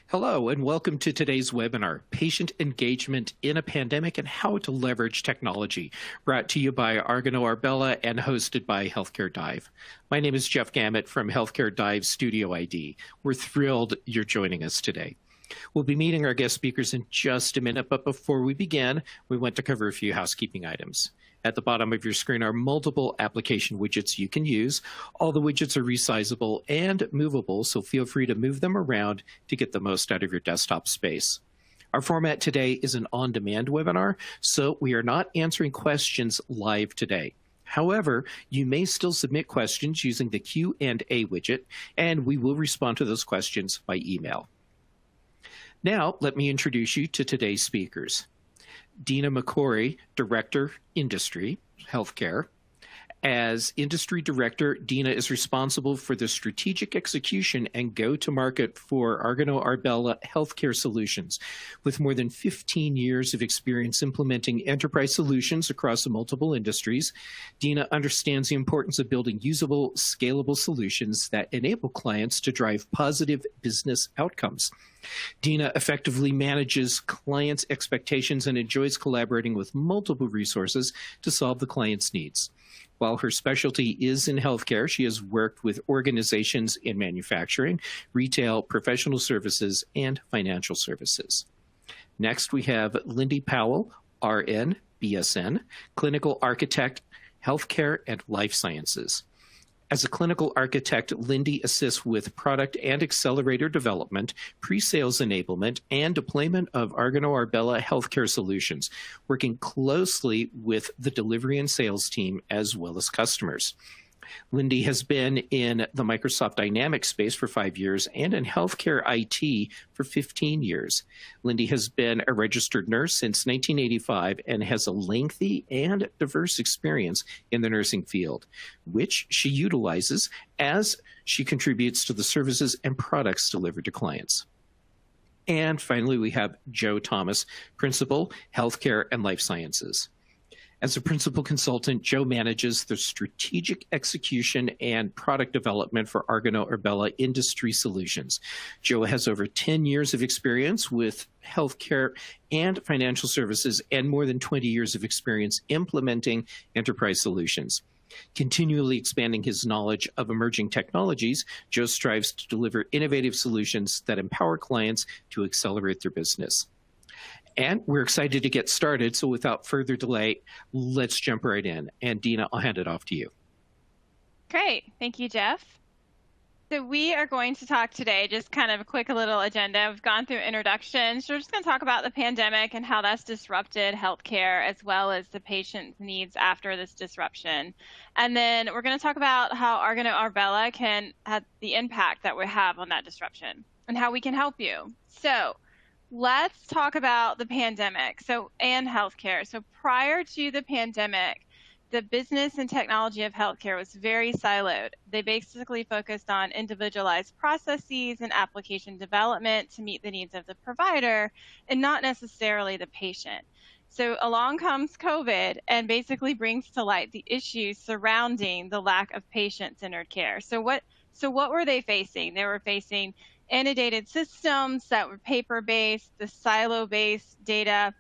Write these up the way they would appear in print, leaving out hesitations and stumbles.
Hello, and welcome to today's webinar, Patient Engagement in a Pandemic and How to Leverage Technology, brought to you by Argano Arbella and hosted by Healthcare Dive. My name is Jeff Gamet from Healthcare Dive Studio ID. We're thrilled you're joining us today. We'll be meeting our guest speakers in just a minute, but before we begin, we want to cover a few housekeeping items. At the bottom of your screen are multiple application widgets you can use. All the widgets are resizable and movable, so feel free to move them around to get the most out of your desktop space. Our format today is an on-demand webinar, so we are not answering questions live today. However, you may still submit questions using the Q&A widget, and we will respond to those questions by email. Now, let me introduce you to today's speakers. Dina McCory, Director, Industry, Healthcare. As Industry Director, Dina is responsible for the strategic execution and go-to-market for Argano Arbella Healthcare Solutions. With more than 15 years of experience implementing enterprise solutions across multiple industries, Dina understands the importance of building usable, scalable solutions that enable clients to drive positive business outcomes. Dina effectively manages clients' expectations and enjoys collaborating with multiple resources to solve the client's needs. While her specialty is in healthcare, she has worked with organizations in manufacturing, retail, professional services, and financial services. Next, we have Lindy Powell, RN, BSN, Clinical Architect, Healthcare and Life Sciences. As a clinical architect, Lindy assists with product and accelerator development, pre-sales enablement, and deployment of Argano Arbella Healthcare Solutions, working closely with the delivery and sales team as well as customers. Lindy has been in the Microsoft Dynamics space for 5 years and in healthcare IT for 15 years. Lindy has been a registered nurse since 1985 and has a lengthy and diverse experience in the nursing field, which she utilizes as she contributes to the services and products delivered to clients. And finally, we have Joe Thomas, Principal, Healthcare and Life Sciences. As a principal consultant, Joe manages the strategic execution and product development for Argano Arbella Industry Solutions. Joe has over 10 years of experience with healthcare and financial services and more than 20 years of experience implementing enterprise solutions. Continually expanding his knowledge of emerging technologies, Joe strives to deliver innovative solutions that empower clients to accelerate their business. And we're excited to get started, so without further delay, let's jump right in. And Dina, I'll hand it off to you. Great. Thank you, Jeff. So we are going to talk today, just kind of a quick little agenda. We've gone through introductions. So we're just going to talk about the pandemic and how that's disrupted healthcare as well as the patient's needs after this disruption. And then we're going to talk about how Argano Arbella can have the impact that we have on that disruption and how we can help you. So let's talk about the pandemic and healthcare. So prior to the pandemic, the business and technology of healthcare was very siloed. They basically focused on individualized processes and application development to meet the needs of the provider and not necessarily the patient. So along comes COVID and basically brings to light the issues surrounding the lack of patient-centered care. So what were they facing? They were facing inundated systems that were paper-based, the silo-based data,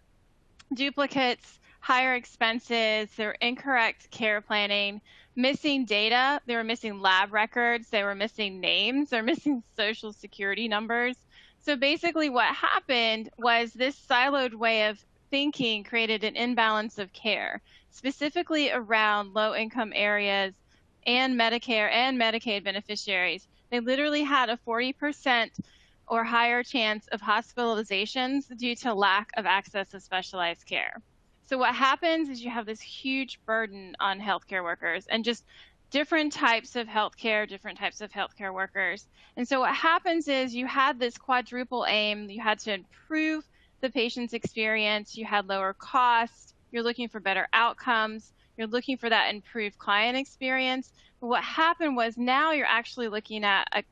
duplicates, higher expenses, there were incorrect care planning, missing data, they were missing lab records, they were missing names, they're missing social security numbers. So basically what happened was this siloed way of thinking created an imbalance of care, specifically around low-income areas and Medicare and Medicaid beneficiaries. They literally had a 40% or higher chance of hospitalizations due to lack of access to specialized care. So what happens is you have this huge burden on healthcare workers and just different types of healthcare workers. And so what happens is you had this quadruple aim. You had to improve the patient's experience. You had lower costs. You're looking for better outcomes. You're looking for that improved client experience. But what happened was now you're actually looking at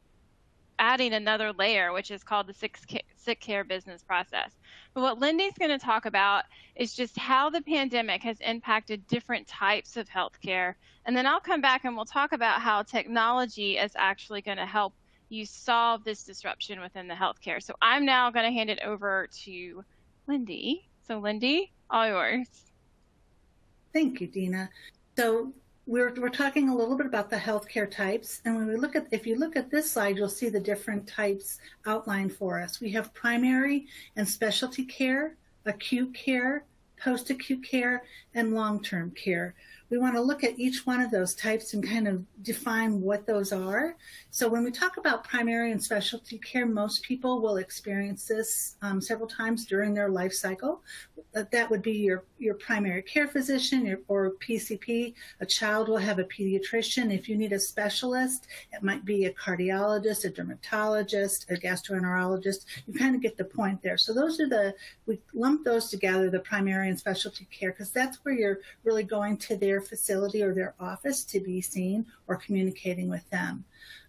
adding another layer, which is called the sick care business process. But what Lindy's going to talk about is just how the pandemic has impacted different types of healthcare. And then I'll come back and we'll talk about how technology is actually going to help you solve this disruption within the healthcare. So I'm now going to hand it over to Lindy. So Lindy, all yours. Thank you, Dina. So we're talking a little bit about the healthcare types. And when we look at, if you look at this slide, you'll see the different types outlined for us. We have primary and specialty care, acute care, post-acute care, and long-term care. We want to look at each one of those types and kind of define what those are. So when we talk about primary and specialty care, most people will experience this several times during their life cycle. That would be your primary care physician or PCP. A child will have a pediatrician. If you need a specialist, it might be a cardiologist, a dermatologist, a gastroenterologist. You kind of get the point there. So those are we lump those together, the primary and specialty care, because that's where you're really going to their facility or their office to be seen or communicating with them.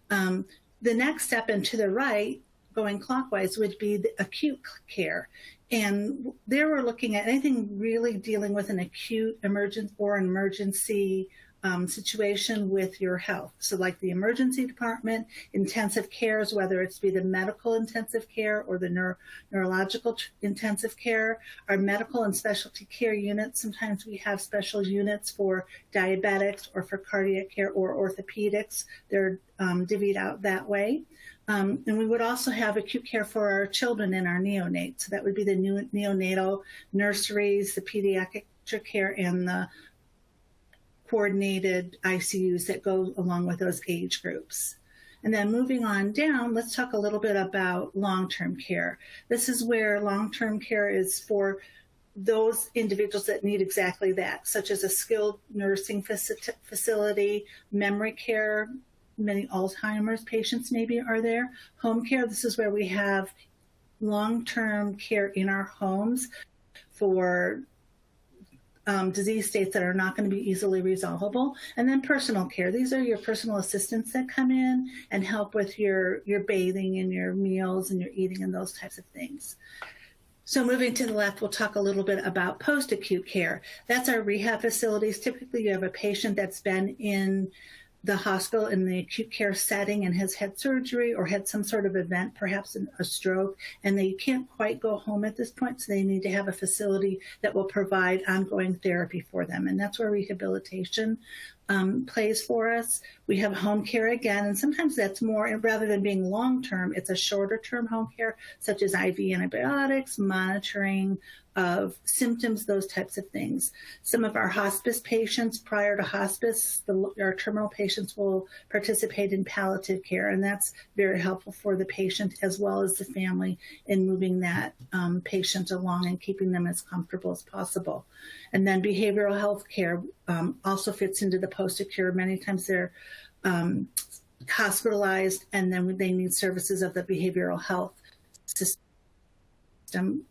The next step and to the right, going clockwise, would be the acute care. And there we're looking at anything really dealing with an acute emergency situation with your health. So like the emergency department, intensive cares, whether it's be the medical intensive care or the neurological intensive care, our medical and specialty care units. Sometimes we have special units for diabetics or for cardiac care or orthopedics. They're divvied out that way. And we would also have acute care for our children and our neonates. So that would be the neonatal nurseries, the pediatric care, and the coordinated ICUs that go along with those age groups. And then moving on down, let's talk a little bit about long-term care. This is where long-term care is for those individuals that need exactly that, such as a skilled nursing facility, memory care. Many Alzheimer's patients maybe are there. Home care, this is where we have long-term care in our homes for disease states that are not going to be easily resolvable. And then personal care. These are your personal assistants that come in and help with your bathing and your meals and your eating and those types of things. So moving to the left, we'll talk a little bit about post-acute care. That's our rehab facilities. Typically, you have a patient that's been in the hospital in the acute care setting and has had surgery or had some sort of event, perhaps a stroke, and they can't quite go home at this point, so they need to have a facility that will provide ongoing therapy for them. And that's where rehabilitation plays for us. We have home care again, and sometimes that's more, rather than being long-term, it's a shorter-term home care, such as IV antibiotics, monitoring of symptoms, those types of things. Some of our hospice patients, prior to hospice, our terminal patients will participate in palliative care, and that's very helpful for the patient as well as the family in moving that patient along and keeping them as comfortable as possible. And then behavioral health care also fits into the post-acute. Many times they're hospitalized, and then they need services of the behavioral health system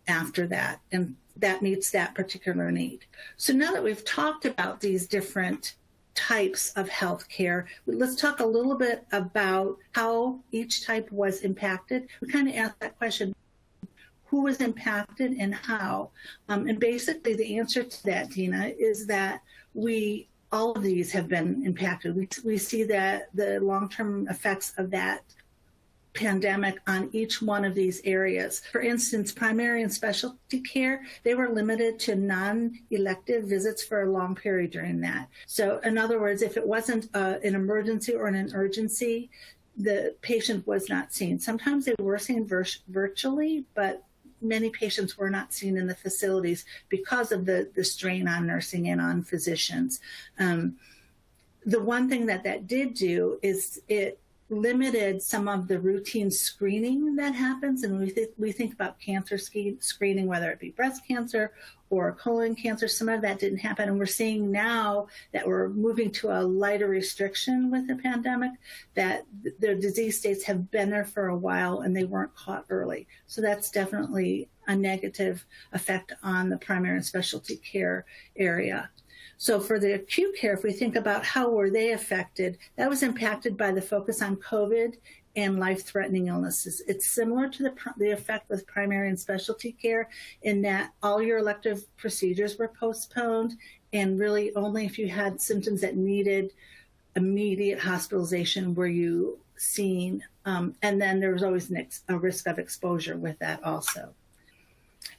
after that, and that meets that particular need. So now that we've talked about these different types of healthcare, let's talk a little bit about how each type was impacted. We kind of asked that question, who was impacted and how? And basically the answer to that, Dina, is that all of these have been impacted. We see that the long-term effects of that pandemic on each one of these areas. For instance, primary and specialty care, they were limited to non-elective visits for a long period during that. So in other words, if it wasn't an emergency or an urgency, the patient was not seen. Sometimes they were seen virtually, but many patients were not seen in the facilities because of the strain on nursing and on physicians. The one thing that did do is it limited some of the routine screening that happens. And we think about cancer screening, whether it be breast cancer or colon cancer. Some of that didn't happen. And we're seeing now that we're moving to a lighter restriction with the pandemic, that the disease states have been there for a while and they weren't caught early. So that's definitely a negative effect on the primary and specialty care area. So for the acute care, if we think about how were they affected, that was impacted by the focus on COVID and life-threatening illnesses. It's similar to the effect with primary and specialty care in that all your elective procedures were postponed, and really only if you had symptoms that needed immediate hospitalization were you seen And then there was always a risk of exposure with that also.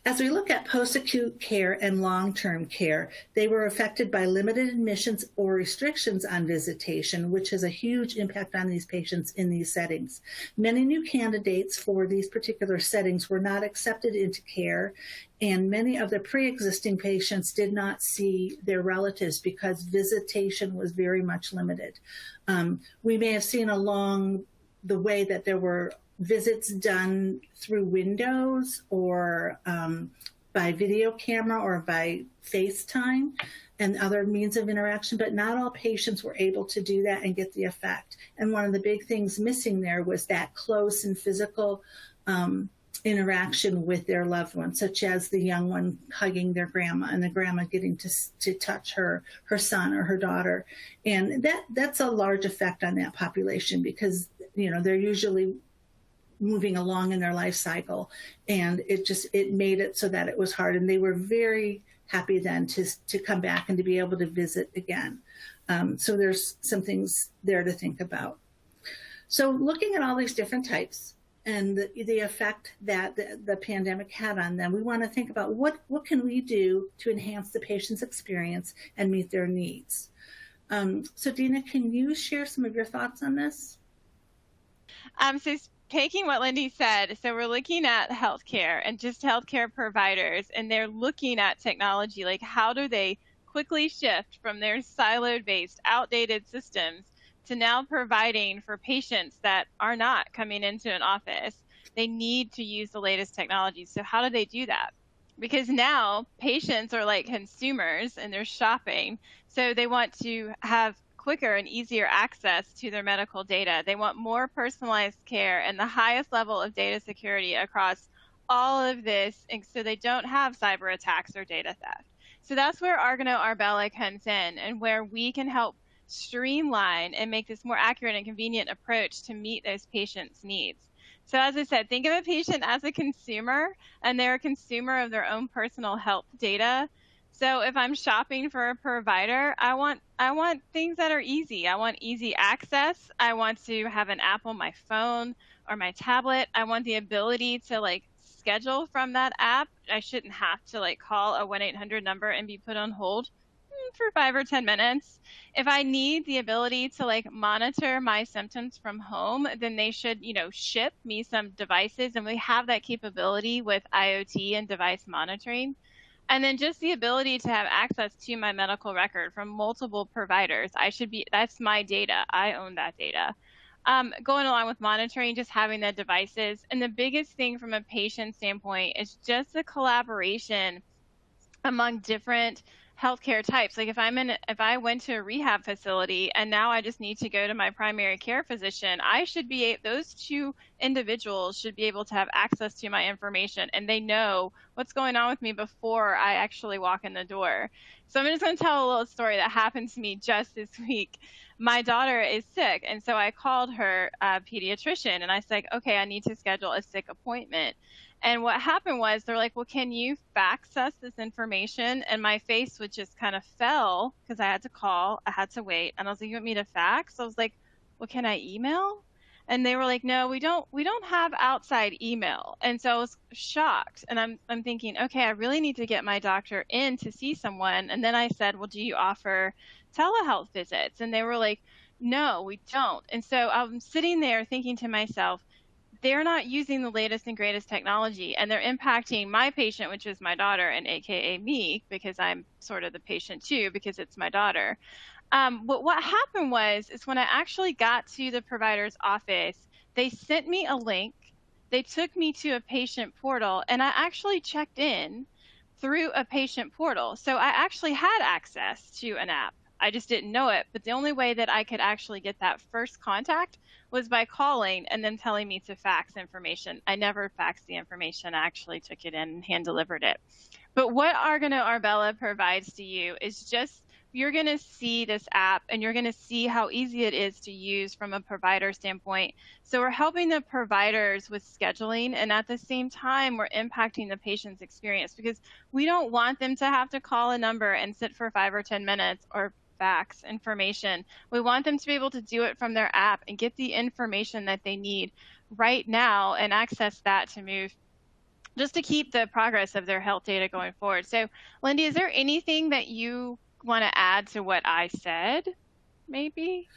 As we look at post-acute care and long-term care, they were affected by limited admissions or restrictions on visitation, which has a huge impact on these patients in these settings. Many new candidates for these particular settings were not accepted into care, and many of the pre-existing patients did not see their relatives because visitation was very much limited. We may have seen along the way that there were visits done through windows or by video camera or by FaceTime and other means of interaction, but not all patients were able to do that and get the effect. And one of the big things missing there was that close and physical interaction with their loved one, such as the young one hugging their grandma and the grandma getting to touch her son or her daughter. And that's a large effect on that population because, they're usually moving along in their life cycle, and it made it so that it was hard, and they were very happy then to come back and to be able to visit again. So there's some things there to think about. So looking at all these different types and the effect that the pandemic had on them, we want to think about what can we do to enhance the patient's experience and meet their needs. So Dina, can you share some of your thoughts on this? So taking what Lindy said, so we're looking at healthcare and just healthcare providers, and they're looking at technology, like how do they quickly shift from their siloed-based, outdated systems to now providing for patients that are not coming into an office. They need to use the latest technology. So how do they do that? Because now patients are like consumers and they're shopping. So they want to have quicker and easier access to their medical data. They want more personalized care and the highest level of data security across all of this, and so they don't have cyber attacks or data theft. So that's where Argano Arbella comes in, and where we can help streamline and make this more accurate and convenient approach to meet those patients' needs. So as I said, think of a patient as a consumer, and they're a consumer of their own personal health data. So if I'm shopping for a provider, I want things that are easy. I want easy access. I want to have an app on my phone or my tablet. I want the ability to schedule from that app. I shouldn't have to call a 1-800 number and be put on hold for 5 or 10 minutes. If I need the ability to monitor my symptoms from home, then they should, ship me some devices, and we have that capability with IoT and device monitoring. And then just the ability to have access to my medical record from multiple providers. That's my data. I own that data. Going along with monitoring, just having the devices. And the biggest thing from a patient standpoint is just the collaboration among different healthcare types. Like if I went to a rehab facility and now I just need to go to my primary care physician, those two individuals should be able to have access to my information, and they know what's going on with me before I actually walk in the door. So I'm just going to tell a little story that happened to me just this week. My daughter is sick, and so I called her pediatrician, and I said, okay, I need to schedule a sick appointment. And what happened was they're like, well, can you fax us this information? And my face would just kind of fell because I had to call, I had to wait. And I was like, you want me to fax? I was like, well, can I email? And they were like, no, we don't have outside email. And so I was shocked. And I'm thinking, okay, I really need to get my doctor in to see someone. And then I said, well, do you offer telehealth visits? And they were like, no, we don't. And so I'm sitting there thinking to myself, they're not using the latest and greatest technology, and they're impacting my patient, which is my daughter, and AKA me, because I'm sort of the patient too, because it's my daughter. But what happened is when I actually got to the provider's office, they sent me a link. They took me to a patient portal, and I actually checked in through a patient portal. So I actually had access to an app. I just didn't know it. But the only way that I could actually get that first contact was by calling and then telling me to fax information. I never faxed the information. I actually took it in and hand delivered it. But what Argano Arbella provides to you is just, you're going to see this app and you're going to see how easy it is to use from a provider standpoint. So we're helping the providers with scheduling, and at the same time, we're impacting the patient's experience, because we don't want them to have to call a number and sit for 5 or 10 minutes or facts, information. We want them to be able to do it from their app and get the information that they need right now and access that to move, just to keep the progress of their health data going forward. So, Lindy, is there anything that you want to add to what I said, maybe?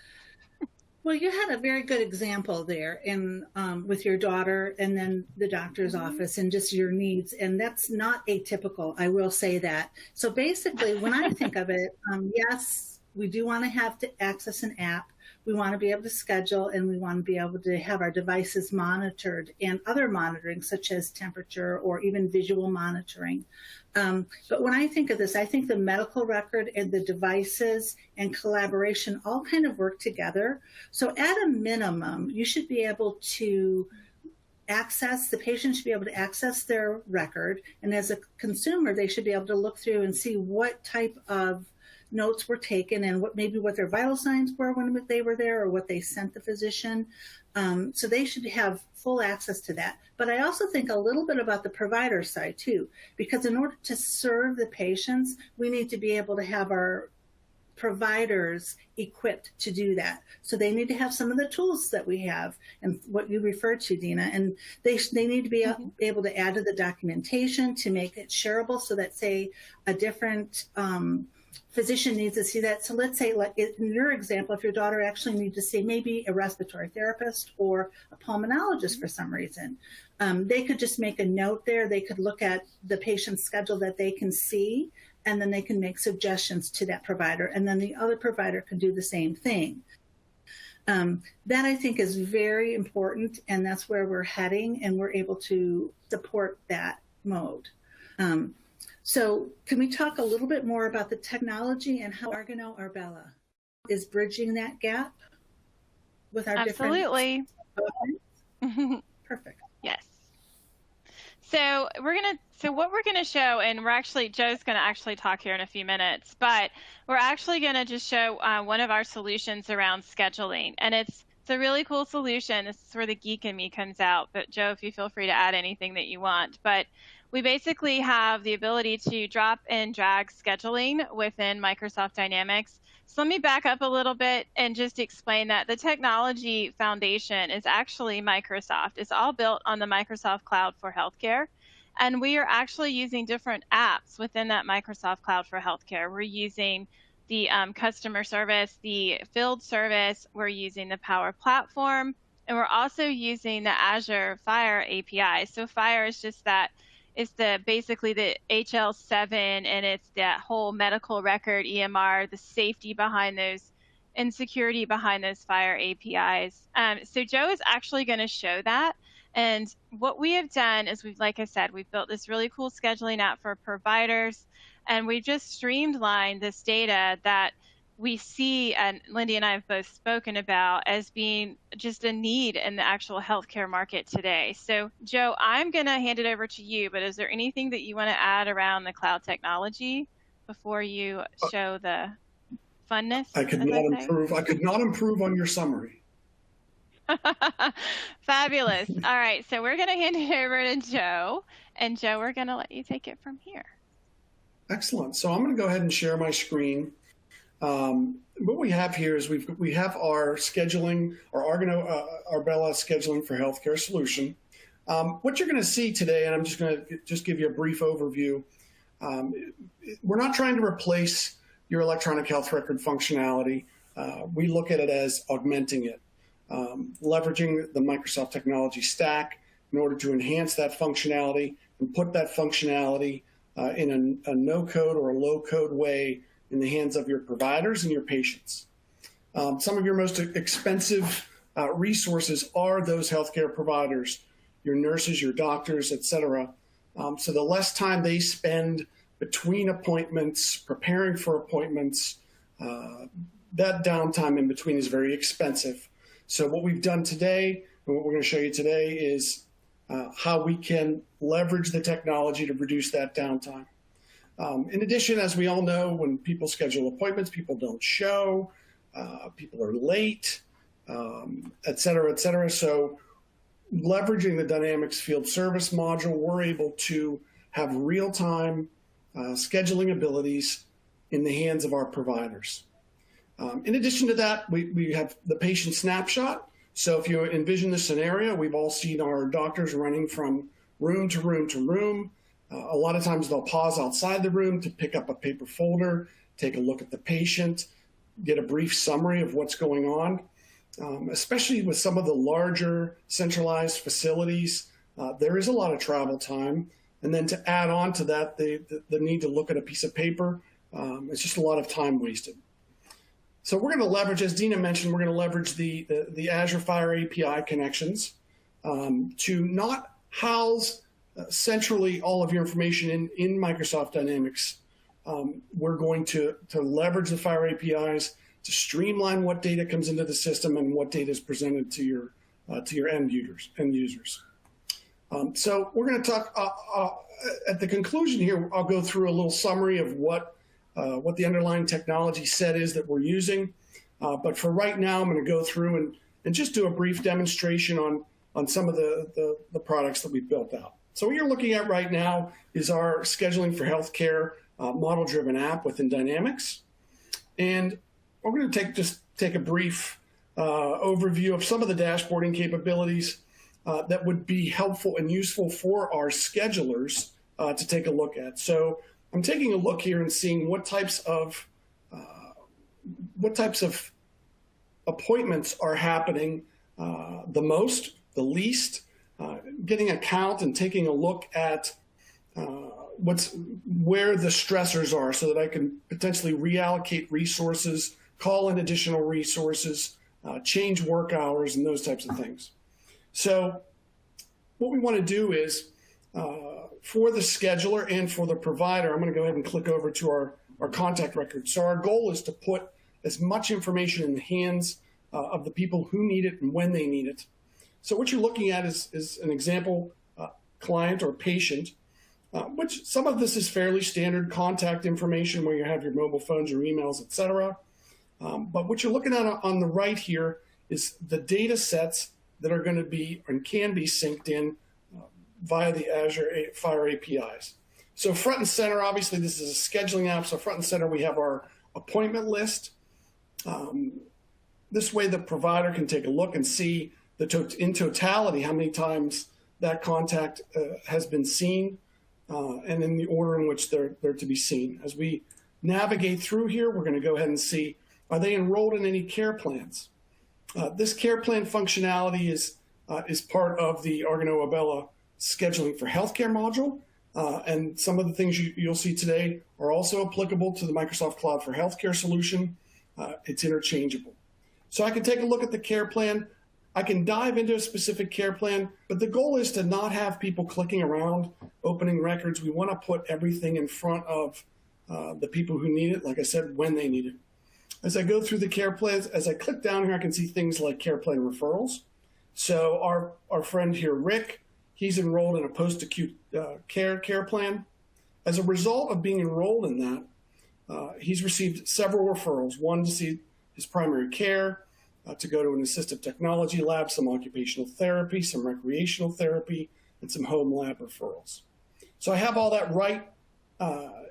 Well, you had a very good example there in with your daughter and then the doctor's office and just your needs. And that's not atypical, I will say that. So basically, when I think of it, yes, we do want to have to access an app. We want to be able to schedule, and we want to be able to have our devices monitored and other monitoring, such as temperature or even visual monitoring. But when I think of this, I think the medical record and the devices and collaboration all kind of work together. So at a minimum, you should be able to the patient should be able to access their record. And as a consumer, they should be able to look through and see what type of notes were taken and what their vital signs were when they were there or what they sent the physician. So they should have full access to that. But I also think a little bit about the provider side too, because in order to serve the patients, we need to be able to have our providers equipped to do that. So they need to have some of the tools that we have and what you referred to, Dina, and they need to be able to add to the documentation to make it shareable so that, say, a different physician needs to see that. So let's say, like in your example, if your daughter actually needs to see maybe a respiratory therapist or a pulmonologist for some reason, they could just make a note there. They could look at the patient's schedule that they can see, and then they can make suggestions to that provider, and then the other provider can do the same thing. That I think is very important, and that's where we're heading, and we're able to support that mode. So can we talk a little bit more about the technology and how Argano Arbella is bridging that gap with our Absolutely. different... Perfect. Yes. So what we're gonna show, and Joe's gonna actually talk here in a few minutes, but we're actually gonna just show one of our solutions around scheduling, and it's a really cool solution. This is where the geek in me comes out. But Joe, if you feel free to add anything that you want, but we basically have the ability to drop and drag scheduling within Microsoft Dynamics. So let me back up a little bit and just explain that the technology foundation is actually Microsoft. It's all built on the Microsoft Cloud for Healthcare. And we are actually using different apps within that Microsoft Cloud for Healthcare. We're using the customer service, the field service, we're using the Power Platform, and we're also using the Azure Fire API. So Fire is just that, it's basically the HL7, and it's that whole medical record EMR, the safety behind those and security behind those Fire APIs. So Joe is actually going to show that. And what we have done is like I said, we've built this really cool scheduling app for providers, and we've just streamlined this data that we see, and Lindy and I have both spoken about, as being just a need in the actual healthcare market today. So Joe, I'm going to hand it over to you, but is there anything that you want to add around the cloud technology before you show the funness? I could not improve on your summary. Fabulous. All right, so we're going to hand it over to Joe, and Joe, we're going to let you take it from here. Excellent. So I'm going to go ahead and share my screen. What we have here is we have our scheduling, our Argano Arbella scheduling for healthcare solution. What you're going to see today, and I'm just going to give you a brief overview. We're not trying to replace your electronic health record functionality. We look at it as augmenting it, leveraging the Microsoft technology stack in order to enhance that functionality and put that functionality in a no-code or a low-code way in the hands of your providers and your patients. Some of your most expensive resources are those healthcare providers, your nurses, your doctors, et cetera. So the less time they spend between appointments, preparing for appointments, that downtime in between is very expensive. So what we've done today, and what we're going to show you today, is how we can leverage the technology to reduce that downtime. In addition, as we all know, when people schedule appointments, people don't show, people are late, et cetera, et cetera. So leveraging the Dynamics Field Service module, we're able to have real-time scheduling abilities in the hands of our providers. In addition to that, we have the patient snapshot. So if you envision the scenario, we've all seen our doctors running from room to room to room. A lot of times they'll pause outside the room to pick up a paper folder, take a look at the patient, get a brief summary of what's going on. Especially with some of the larger centralized facilities, there is a lot of travel time. And then to add on to that, the need to look at a piece of paper, it's just a lot of time wasted. So we're going to leverage, as Dina mentioned, we're going to leverage the Azure Fire API connections to not house centrally all of your information in Microsoft Dynamics. We're going to leverage the Fire APIs to streamline what data comes into the system and what data is presented to your end users. So we're going to talk at the conclusion here. I'll go through a little summary of what the underlying technology set is that we're using. But for right now, I'm going to go through and just do a brief demonstration on some of the products that we've built out. So what you're looking at right now is our scheduling for healthcare model-driven app within Dynamics. And we're going to take a brief overview of some of the dashboarding capabilities that would be helpful and useful for our schedulers to take a look at. So I'm taking a look here and seeing what types of appointments are happening the most, the least, getting a count and taking a look at where the stressors are so that I can potentially reallocate resources, call in additional resources, change work hours, and those types of things. So what we want to do is, for the scheduler and for the provider, I'm going to go ahead and click over to our contact record. So our goal is to put as much information in the hands of the people who need it and when they need it. So what you're looking at is an example client or patient, which some of this is fairly standard contact information where you have your mobile phones, your emails, et cetera. But what you're looking at on the right here is the data sets that are going to be and can be synced in via the Azure Fire APIs. So front and center, obviously this is a scheduling app, so front and center we have our appointment list. This way the provider can take a look and see in totality how many times that contact has been seen and in the order in which they're to be seen. As we navigate through here, we're going to go ahead and see, are they enrolled in any care plans? This care plan functionality is part of the Argano Arbella scheduling for healthcare module. And some of the things you'll see today are also applicable to the Microsoft Cloud for Healthcare solution. It's interchangeable. So I can take a look at the care plan. I can dive into a specific care plan, but the goal is to not have people clicking around, opening records. We want to put everything in front of the people who need it, like I said, when they need it. As I go through the care plans, as I click down here, I can see things like care plan referrals. So our friend here, Rick, he's enrolled in a post-acute care plan. As a result of being enrolled in that, he's received several referrals, one to see his primary care, to go to an assistive technology lab, some occupational therapy, some recreational therapy, and some home lab referrals. So I have all that right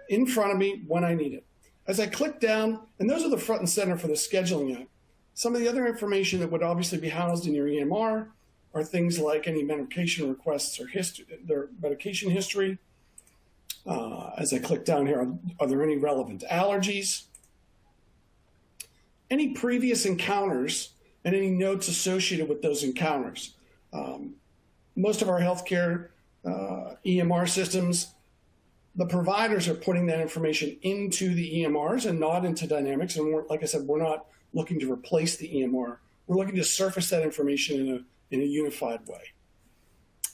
in front of me when I need it. As I click down, and those are the front and center for the scheduling app. Some of the other information that would obviously be housed in your EMR are things like any medication requests or their medication history. As I click down here, are there any relevant allergies? Any previous encounters and any notes associated with those encounters. Most of our healthcare EMR systems, the providers are putting that information into the EMRs and not into Dynamics. And like I said, we're not looking to replace the EMR. We're looking to surface that information in a unified way.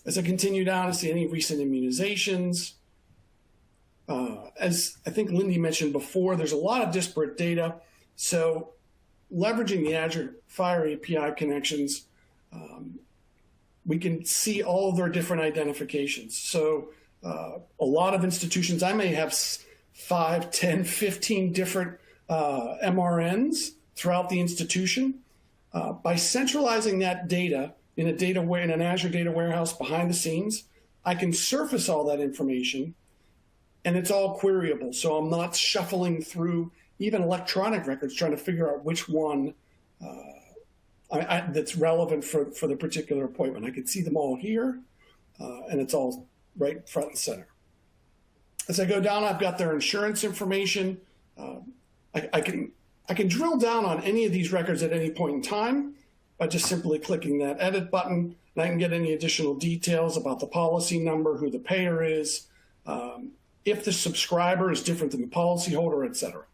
As I continue down, I see any recent immunizations. As I think Lindy mentioned before, there's a lot of disparate data. So leveraging the Azure Fire API connections, we can see all of their different identifications. So a lot of institutions, I may have 5, 10, 15 different MRNs throughout the institution. By centralizing that data in an Azure data warehouse behind the scenes, I can surface all that information and it's all queryable. So I'm not shuffling through even electronic records, trying to figure out which one that's relevant for the particular appointment. I can see them all here, and it's all right front and center. As I go down, I've got their insurance information. I can drill down on any of these records at any point in time by just simply clicking that edit button, and I can get any additional details about the policy number, who the payer is, if the subscriber is different than the policyholder, et cetera.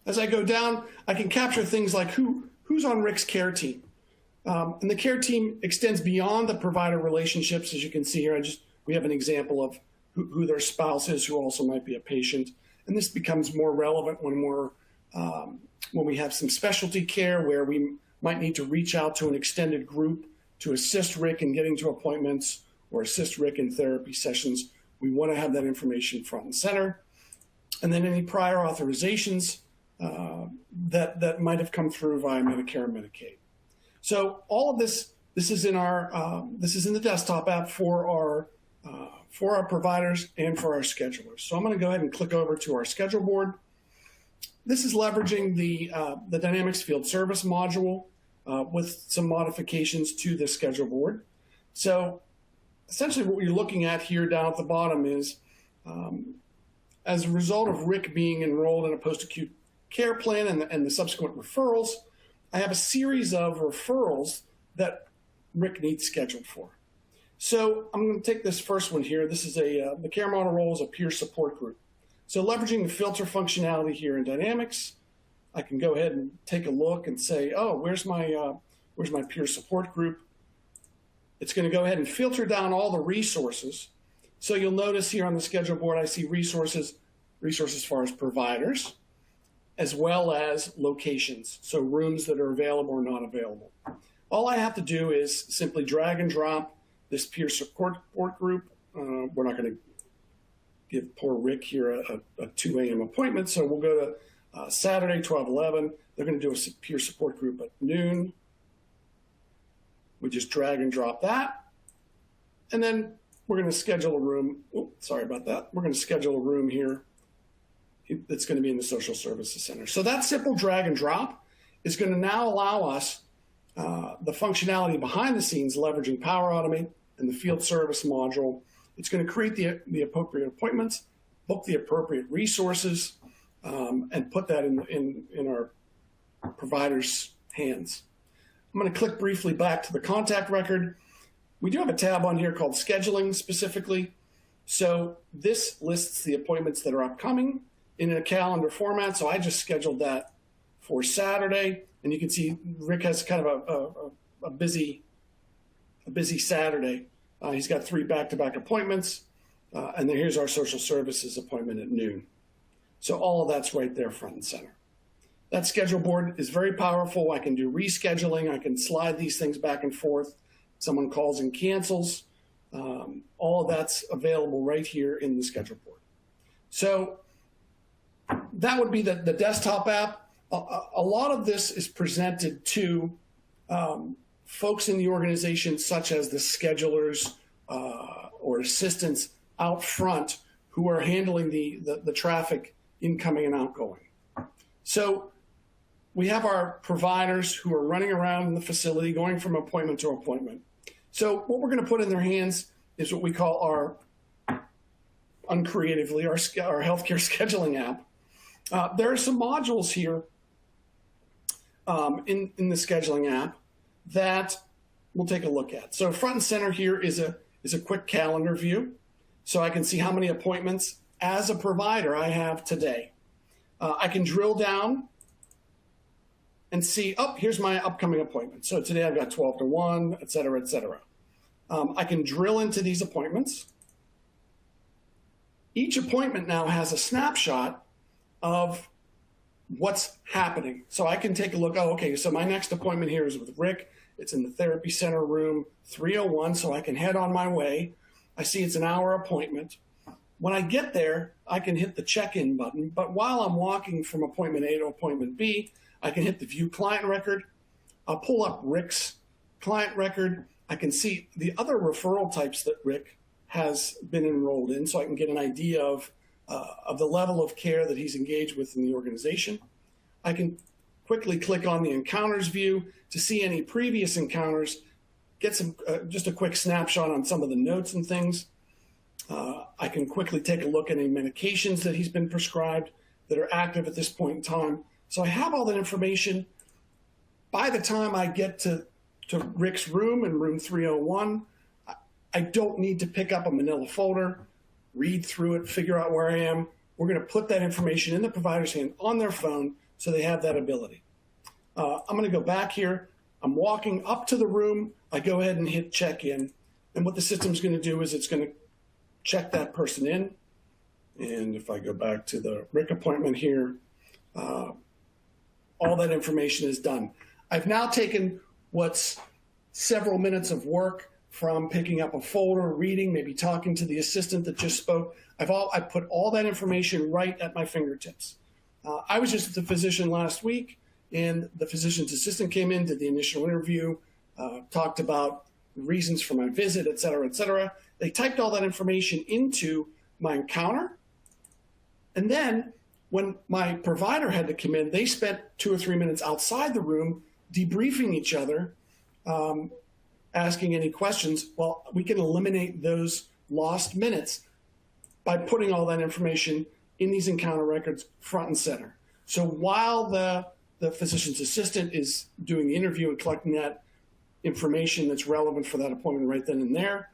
As I go down, I can capture things like who's on Rick's care team. And the care team extends beyond the provider relationships. As you can see here, we have an example of who their spouse is, who also might be a patient. And this becomes more relevant when we have some specialty care where we might need to reach out to an extended group to assist Rick in getting to appointments or assist Rick in therapy sessions. We want to have that information front and center. And then any prior authorizations that might have come through via Medicare and Medicaid. So all of this is in the desktop app for our providers and for our schedulers. So I'm going to go ahead and click over to our schedule board. This is leveraging the Dynamics Field Service module with some modifications to the schedule board. So essentially what you're looking at here down at the bottom is, as a result of Rick being enrolled in a post-acute care plan and the subsequent referrals, I have a series of referrals that Rick needs scheduled for. So I'm going to take this first one here. This is the care model role is a peer support group. So leveraging the filter functionality here in Dynamics, I can go ahead and take a look and say, oh, where's my peer support group? It's going to go ahead and filter down all the resources. So you'll notice here on the schedule board, I see resources as far as providers, as well as locations, so rooms that are available or not available. All I have to do is simply drag and drop this peer support group. We're not going to give poor Rick here a 2 a.m. appointment, so we'll go to Saturday, 12/11. They're going to do a peer support group at noon. We just drag and drop that, and then we're going to schedule a room. Oops, sorry about that. We're going to schedule a room here that's going to be in the Social Services Center. So that simple drag and drop is going to now allow us the functionality behind the scenes, leveraging Power Automate and the Field Service module. It's going to create the appropriate appointments, book the appropriate resources, and put that in our provider's hands. I'm going to click briefly back to the contact record. We do have a tab on here called Scheduling specifically. So this lists the appointments that are upcoming in a calendar format. So I just scheduled that for Saturday, and you can see Rick has kind of a busy Saturday. He's got 3 back-to-back appointments, and then here's our social services appointment at noon. So all of that's right there front and center. That schedule board is very powerful. I can do rescheduling. I can slide these things back and forth. Someone calls and cancels. All of that's available right here in the schedule board. So that would be the desktop app. A lot of this is presented to folks in the organization, such as the schedulers or assistants out front who are handling the traffic incoming and outgoing. So we have our providers who are running around in the facility, going from appointment to appointment. So what we're going to put in their hands is what we call our uncreatively, our healthcare scheduling app. There are some modules here in the scheduling app that we'll take a look at. So front and center here is a quick calendar view. So I can see how many appointments as a provider I have today. I can drill down and see, oh, here's my upcoming appointment. So today I've got 12 to 1, et cetera, et cetera. I can drill into these appointments. Each appointment now has a snapshot of what's happening. So I can take a look, oh, okay, so my next appointment here is with Rick. It's in the therapy center room 301, so I can head on my way. I see it's an hour appointment. When I get there, I can hit the check-in button, but while I'm walking from appointment A to appointment B, I can hit the view client record. I'll pull up Rick's client record. I can see the other referral types that Rick has been enrolled in, so I can get an idea of of the level of care that he's engaged with in the organization. I can quickly click on the encounters view to see any previous encounters, get some just a quick snapshot on some of the notes and things. I can quickly take a look at any medications that he's been prescribed that are active at this point in time. So I have all that information. By the time I get to Rick's room in room 301, I don't need to pick up a manila folder, read through it, figure out where I am. We're going to put that information in the provider's hand on their phone so they have that ability. I'm going to go back here. I'm walking up to the room. I go ahead and hit check in. And what the system's going to do is it's going to check that person in. And if I go back to the Rick appointment here, all that information is done. I've now taken what's several minutes of work from picking up a folder, reading, maybe talking to the assistant that just spoke. I put all that information right at my fingertips. I was just at the physician last week, and the physician's assistant came in, did the initial interview, talked about reasons for my visit, et cetera, et cetera. They typed all that information into my encounter. And then when my provider had to come in, they spent 2 or 3 minutes outside the room debriefing each other, asking any questions. Well, we can eliminate those lost minutes by putting all that information in these encounter records front and center. So while the physician's assistant is doing the interview and collecting that information that's relevant for that appointment right then and there,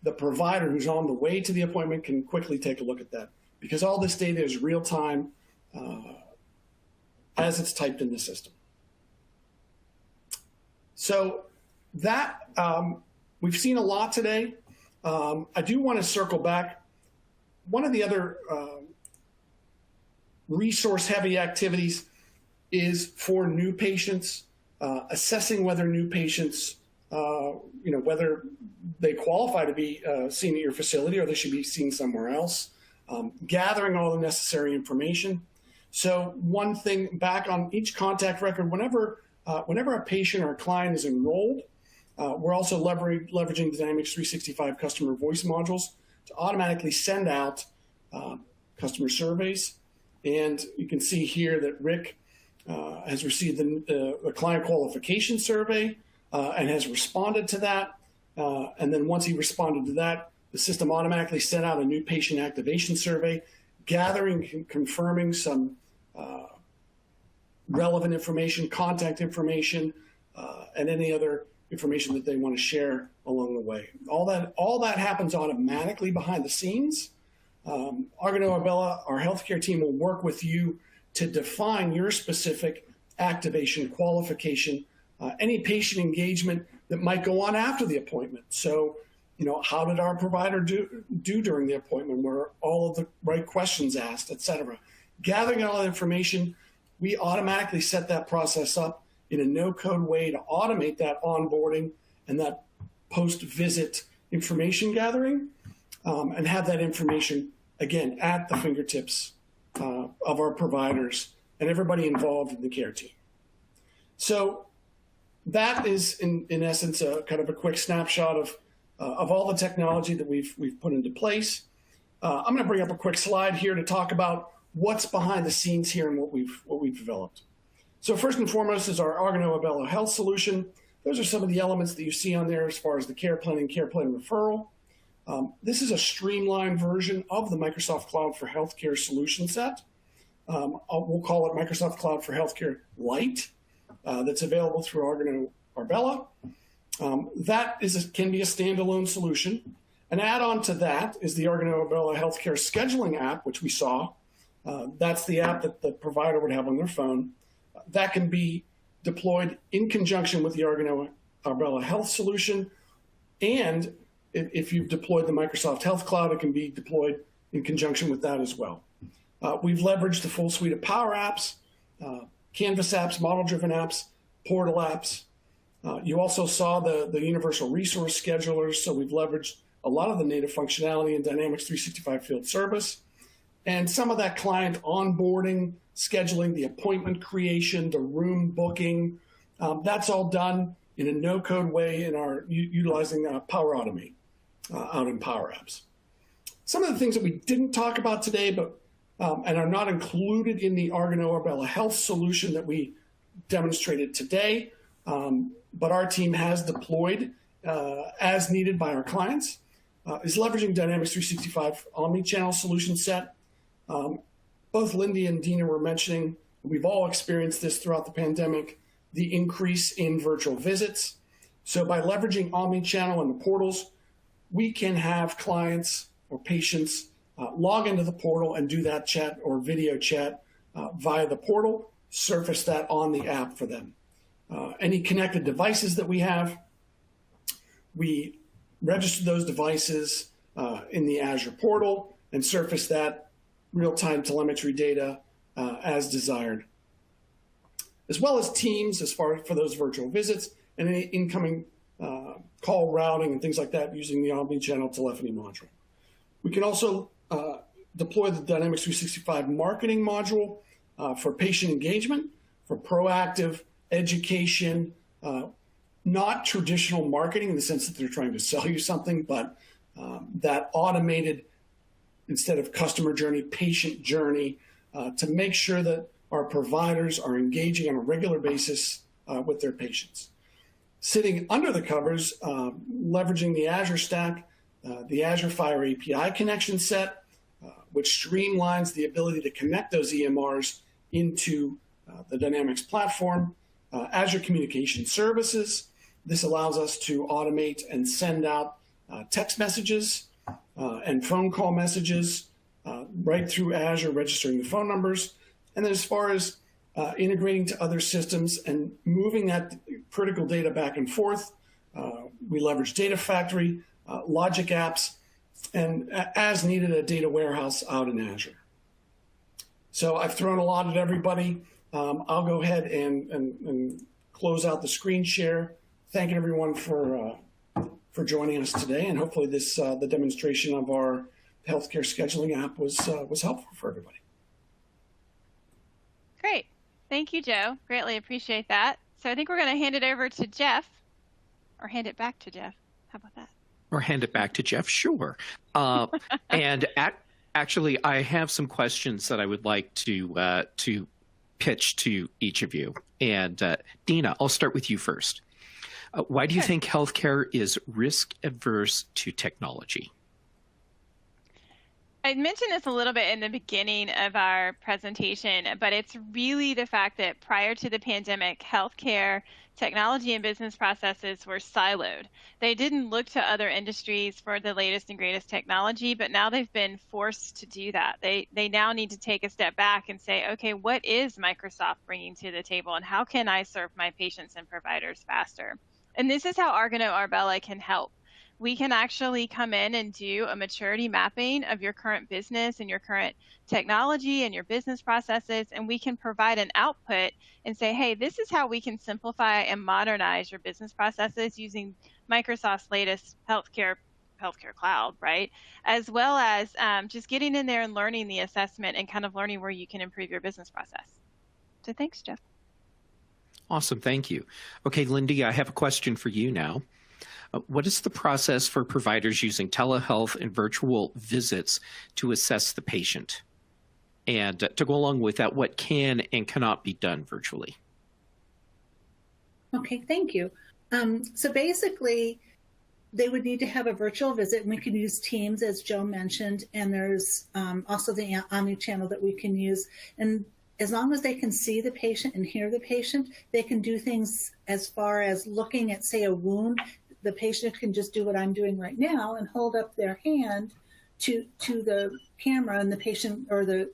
the provider who's on the way to the appointment can quickly take a look at that, because all this data is real time as it's typed in the system. So that we've seen a lot today. I do want to circle back. One of the other resource-heavy activities is for new patients, assessing whether new patients, whether they qualify to be seen at your facility or they should be seen somewhere else, gathering all the necessary information. So one thing back on each contact record, whenever a patient or a client is enrolled, we're also leveraging Dynamics 365 customer voice modules to automatically send out customer surveys. And you can see here that Rick has received the client qualification survey and has responded to that. And then once he responded to that, the system automatically sent out a new patient activation survey, gathering and confirming some relevant information, contact information, and any other information that they want to share along the way. All that happens automatically behind the scenes. Argano Arbella, our healthcare team, will work with you to define your specific activation qualification, any patient engagement that might go on after the appointment. So, how did our provider do during the appointment? Were all of the right questions asked, et cetera? Gathering all that information, we automatically set that process up in a no-code way to automate that onboarding and that post-visit information gathering, and have that information, again, at the fingertips of our providers and everybody involved in the care team. So that is, in essence, a kind of a quick snapshot of all the technology that we've put into place. I'm going to bring up a quick slide here to talk about what's behind the scenes here and what we've developed. So first and foremost is our Argano Arbella Health Solution. Those are some of the elements that you see on there as far as the care planning, care plan referral. This is a streamlined version of the Microsoft Cloud for Healthcare solution set. We'll call it Microsoft Cloud for Healthcare Lite. That's available through Argano Arbella. That can be a standalone solution. An add-on to that is the Argano Arbella Healthcare Scheduling app, which we saw. That's the app that the provider would have on their phone. That can be deployed in conjunction with the Argano Arbella Health Solution. And if you've deployed the Microsoft Health Cloud, it can be deployed in conjunction with that as well. We've leveraged the full suite of Power Apps, Canvas apps, model-driven apps, portal apps. You also saw the universal resource schedulers, so we've leveraged a lot of the native functionality in Dynamics 365 Field Service. And some of that client onboarding, scheduling, the appointment creation, the room booking, that's all done in a no-code way in our utilizing Power Automate out in Power Apps. Some of the things that we didn't talk about today, but and are not included in the Argano Arbella Health solution that we demonstrated today, but our team has deployed as needed by our clients, is leveraging Dynamics 365 omni-channel solution set. Both Lindy and Dina were mentioning, we've all experienced this throughout the pandemic, the increase in virtual visits. So by leveraging omni-channel and the portals, we can have clients or patients log into the portal and do that chat or video chat via the portal, surface that on the app for them. Any connected devices that we have, we register those devices in the Azure portal and surface that real-time telemetry data as desired, as well as Teams as far for those virtual visits and any incoming call routing and things like that using the omni-channel telephony module. We can also deploy the Dynamics 365 marketing module for patient engagement, for proactive education, not traditional marketing in the sense that they're trying to sell you something, but that automated, instead of customer journey, patient journey, to make sure that our providers are engaging on a regular basis with their patients. Sitting under the covers, leveraging the Azure stack, the Azure Fire API connection set, which streamlines the ability to connect those EMRs into the Dynamics platform. Azure Communication Services. This allows us to automate and send out text messages and phone call messages right through Azure, registering the phone numbers. And then as far as integrating to other systems and moving that critical data back and forth, we leverage Data Factory, Logic Apps, and as needed, a data warehouse out in Azure. So I've thrown a lot at everybody. I'll go ahead and close out the screen share. Thank everyone for joining us today, and hopefully this the demonstration of our healthcare scheduling app was helpful for everybody. Great. Thank you, Joe. Greatly appreciate that. So I think we're going to hand it over to Jeff, or hand it back to Jeff. How about that? Or hand it back to Jeff, sure. And actually, I have some questions that I would like to pitch to each of you. And Dina, I'll start with you first. Why do you think healthcare is risk adverse to technology? I mentioned this a little bit in the beginning of our presentation, but it's really the fact that prior to the pandemic, healthcare, technology, and business processes were siloed. They didn't look to other industries for the latest and greatest technology, but now they've been forced to do that. They now need to take a step back and say, okay, what is Microsoft bringing to the table, and how can I serve my patients and providers faster? And this is how Argano Arbella can help. We can actually come in and do a maturity mapping of your current business and your current technology and your business processes, and we can provide an output and say, hey, this is how we can simplify and modernize your business processes using Microsoft's latest healthcare cloud, right? As well as just getting in there and learning the assessment and kind of learning where you can improve your business process. So thanks, Jeff. Awesome, thank you. Okay, Lindy, I have a question for you now. What is the process for providers using telehealth and virtual visits to assess the patient? And to go along with that, what can and cannot be done virtually? Okay, thank you. So basically, they would need to have a virtual visit, and we can use Teams, as Joe mentioned, and there's also the omni-channel that we can use. And as long as they can see the patient and hear the patient, they can do things as far as looking at, say, a wound. The patient can just do what I'm doing right now and hold up their hand to the camera, and the patient, or the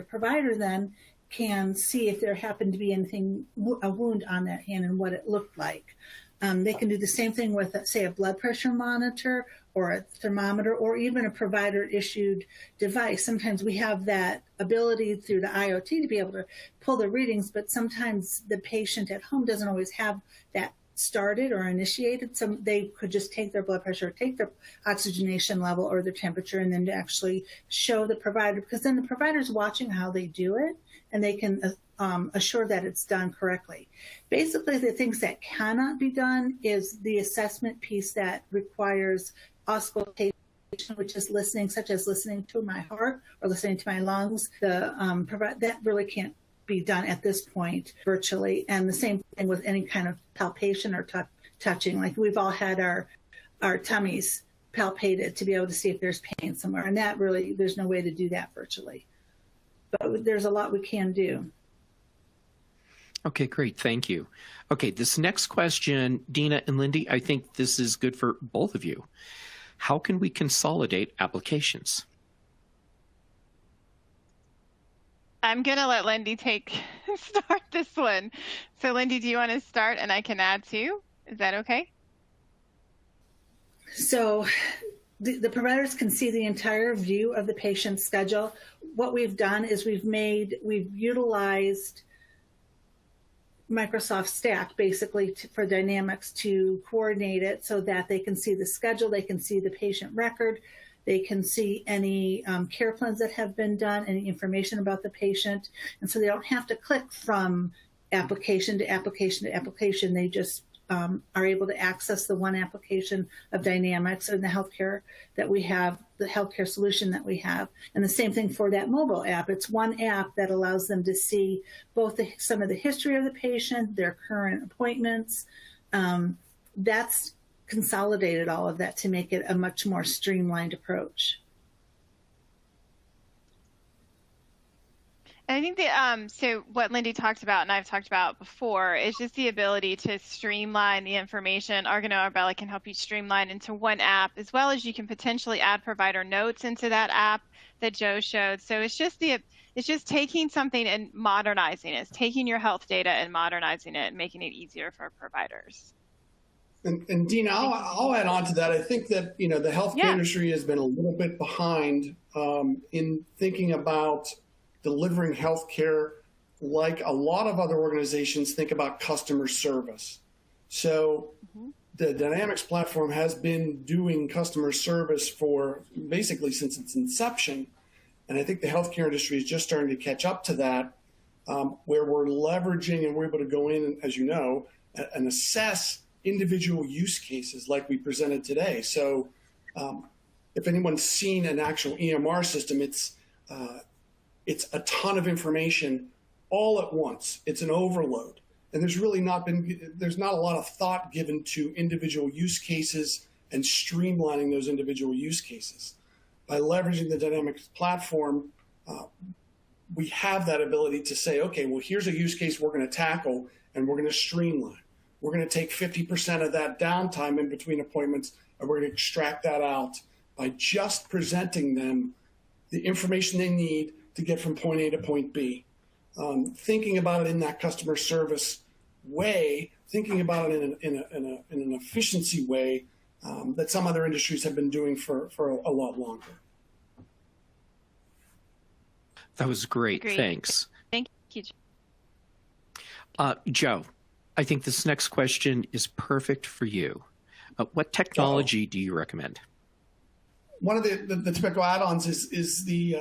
provider then can see if there happened to be anything, a wound on that hand and what it looked like. They can do the same thing with, say, a blood pressure monitor or a thermometer or even a provider-issued device. Sometimes we have that ability through the IoT to be able to pull the readings, but sometimes the patient at home doesn't always have that started or initiated. So they could just take their blood pressure, take their oxygenation level or their temperature, and then to actually show the provider, because then the provider's watching how they do it and they can assure that it's done correctly. Basically, the things that cannot be done is the assessment piece that requires auscultation which is listening, such as listening to my heart or listening to my lungs. That really can't be done at this point virtually. And the same thing with any kind of palpation or touching. Like we've all had our tummies palpated to be able to see if there's pain somewhere. And that really, there's no way to do that virtually. But there's a lot we can do. Okay, great. Thank you. Okay, this next question, Dina and Lindy, I think this is good for both of you. How can we consolidate applications? I'm going to let Lindy start this one. So Lindy, do you want to start and I can add too? Is that okay? So the providers can see the entire view of the patient's schedule. What we've done is we've utilized Microsoft Stack basically for Dynamics to coordinate it so that they can see the schedule, they can see the patient record, they can see any care plans that have been done, any information about the patient. And so they don't have to click from application to application to application. They just are able to access the one application of Dynamics and the healthcare that we have, the healthcare solution that we have. And the same thing for that mobile app. It's one app that allows them to see both some of the history of the patient, their current appointments. That's consolidated all of that to make it a much more streamlined approach. And I think so what Lindy talked about and I've talked about before is just the ability to streamline the information. Argano Arbella can help you streamline into one app, as well as you can potentially add provider notes into that app that Joe showed. So it's just taking something and modernizing it. It's taking your health data and modernizing it and making it easier for providers. And Dina, I'll add on to that. I think that, the healthcare industry has been a little bit behind in thinking about delivering healthcare like a lot of other organizations think about customer service. So the Dynamics platform has been doing customer service for basically since its inception. And I think the healthcare industry is just starting to catch up to that, where we're leveraging and we're able to go in, as you know, and assess individual use cases like we presented today. So if anyone's seen an actual EMR system, it's a ton of information all at once. It's an overload. And there's not a lot of thought given to individual use cases and streamlining those individual use cases. By leveraging the Dynamics platform, we have that ability to say, okay, well, here's a use case we're going to tackle and we're going to streamline. We're going to take 50% of that downtime in between appointments and we're going to extract that out by just presenting them the information they need to get from point A to point B. Thinking about it in that customer service way, thinking about it in an efficiency way that some other industries have been doing for a lot longer. That was great. Thanks. Thank you. Joe, I think this next question is perfect for you. What technology do you recommend? One of the typical add-ons is the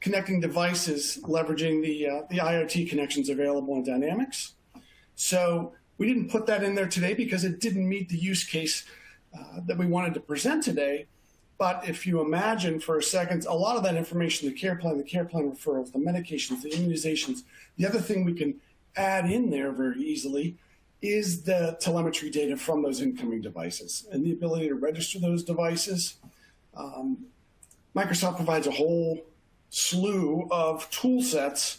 connecting devices, leveraging the IoT connections available in Dynamics. So we didn't put that in there today because it didn't meet the use case that we wanted to present today. But if you imagine for a second, a lot of that information, the care plan referrals, the medications, the immunizations, the other thing we can add in there very easily is the telemetry data from those incoming devices and the ability to register those devices. Microsoft provides a whole slew of tool sets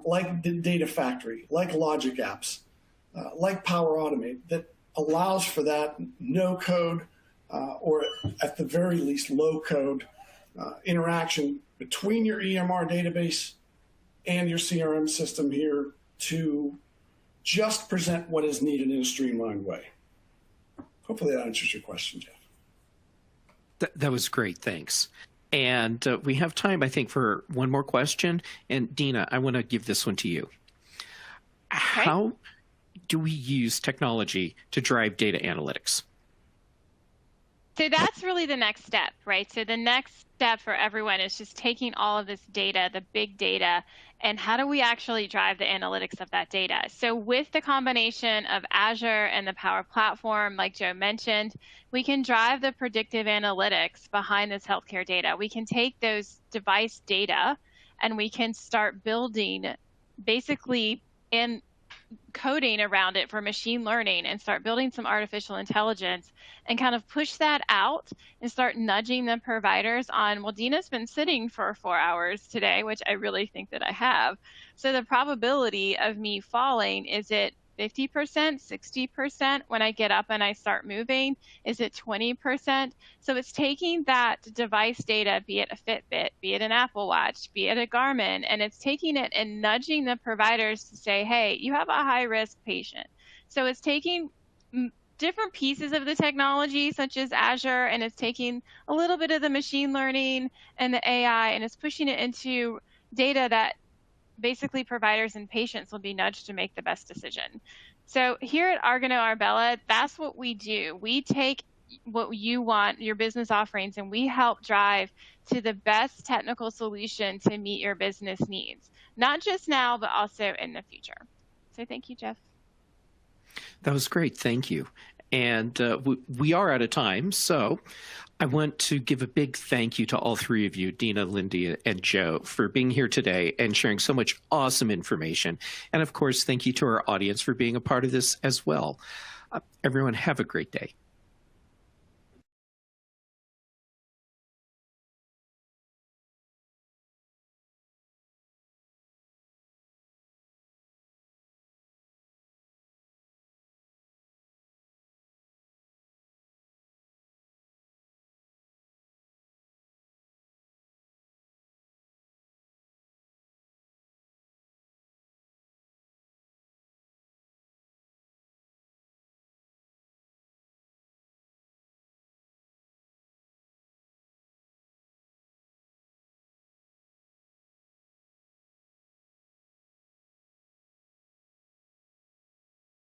like the Data Factory, like Logic Apps, like Power Automate that allows for that no code or at the very least low code interaction between your EMR database and your CRM system here to just present what is needed in a streamlined way. Hopefully that answers your question, Jeff. That was great. Thanks. And we have time, I think, for one more question. And Dina, I want to give this one to you. Okay. How do we use technology to drive data analytics? So that's really the next step, right? So the next step for everyone is just taking all of this data, the big data, and how do we actually drive the analytics of that data? So with the combination of Azure and the Power Platform, like Joe mentioned, we can drive the predictive analytics behind this healthcare data. We can take those device data and we can start building basically in coding around it for machine learning and start building some artificial intelligence and kind of push that out and start nudging the providers on, well, Dina's been sitting for 4 hours today, which I really think that I have. So the probability of me falling, is it 50%, 60% when I get up and I start moving? Is it 20%? So it's taking that device data, be it a Fitbit, be it an Apple Watch, be it a Garmin, and it's taking it and nudging the providers to say, hey, you have a high-risk patient. So it's taking different pieces of the technology, such as Azure, and it's taking a little bit of the machine learning and the AI, and it's pushing it into data that basically providers and patients will be nudged to make the best decision. So here at Argano Arbella, that's what we do. We take what you want, your business offerings, and we help drive to the best technical solution to meet your business needs, not just now, but also in the future. So thank you, Jeff. That was great. Thank you. And we are out of time, so I want to give a big thank you to all three of you, Dina, Lindy, and Joe, for being here today and sharing so much awesome information. And of course, thank you to our audience for being a part of this as well. Everyone, have a great day.